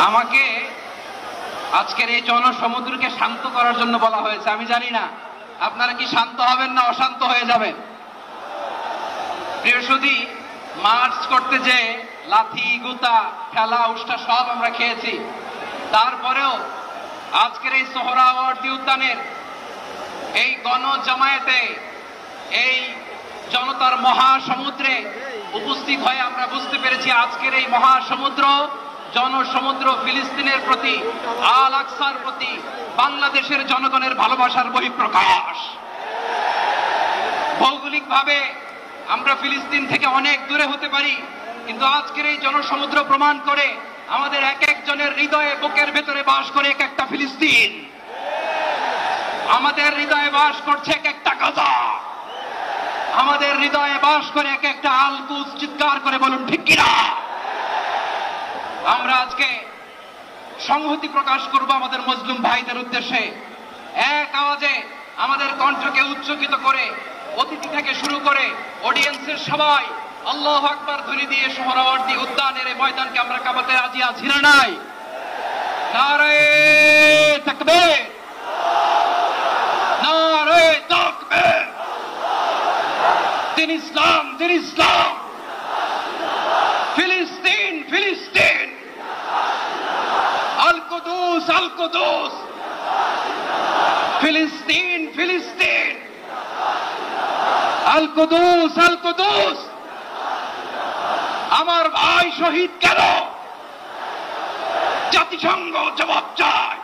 আমাকে আজকের এই জনসমুদ্রকে শান্ত করার জন্য বলা হয়েছে। আমি জানি না আপনারা কি শান্ত হবেন না অশান্ত হয়ে যাবেন। প্রিয় সুধী, মার্চ করতে যে লাথি গুতা ঠেলা উষ্টা সব আমরা খেয়েছি, তারপরেও আজকের এই সোহরাওয়ার্দী উদ্যানের এই গণজামায়াতে এই জনতার মহাসমুদ্রে উপস্থিত হয়ে আমরা বুঝতে পেরেছি আজকের এই মহাসমুদ্র জনসমুদ্র ফিলিস্তিনের প্রতি, আল আকসার প্রতি বাংলাদেশের জনগণের ভালোবাসার বহিঃপ্রকাশ। ভৌগোলিকভাবে আমরা ফিলিস্তিন থেকে অনেক দূরে হতে পারি, কিন্তু আজকের এই জনসমুদ্র প্রমাণ করে আমাদের এক একজনের হৃদয়ে বুকের ভেতরে বাস করে এক একটা ফিলিস্তিন। আমাদের হৃদয়ে বাস করছে এক একটা গাজা, আমাদের হৃদয়ে বাস করে এক একটা আল কুদস। চিৎকার করে বলুন ঠিক কিনা। আমরা আজকে সংহতি প্রকাশ করব আমাদের মুসলিম ভাইদের উদ্দেশ্যে। এক আওয়াজে আমাদের কণ্ঠকে উচ্চকিত করে অতিথি থেকে শুরু করে অডিয়েন্সের সবাই আল্লাহু আকবার ধ্বনি দিয়ে সোহরাওয়ার্দী উদ্যানের এই ময়দানকে আমরা কাঁপাতে রাজি আছি না নাই? নারে তাকবীর, নারে তাকবীর। দিন ইসলাম, দিন ইসলাম। ফিলিস্তিন, ফিলিস্তিন। আল কুদুস, আল কুদুস। ফিলিস্তিন, ফিলিস্তিন। আল কুদুস, আল কুদুস। আমার ভাই শহীদ কেন? জাতিসংঘ জবাব চায়।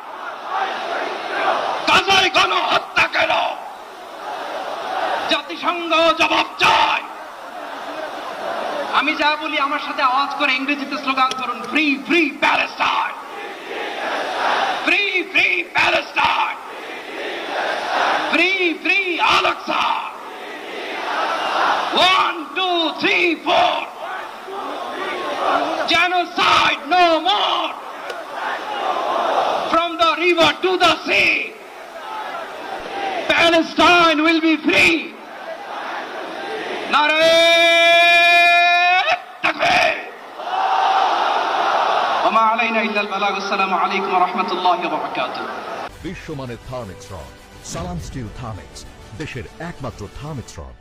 গাজায় গণহত্যা কেন? জাতিসংঘ জবাব চায়। আমি যা বলি আমার সাথে আওয়াজ করে ইংরেজিতে স্লোগান করুন, free free Palestine, free free Palestine, free free Al Aqsa. 1 2 3 4, genocide no more. From the river to the sea, Palestine will be free. Nare takbir. Wama alayna illa al-balagh. Assalamu alaykum wa rahmatullahi wa barakatuh. বিশ্বমানের Thermex rod সালাম still Thermex, দেশের একমাত্র Thermex rod.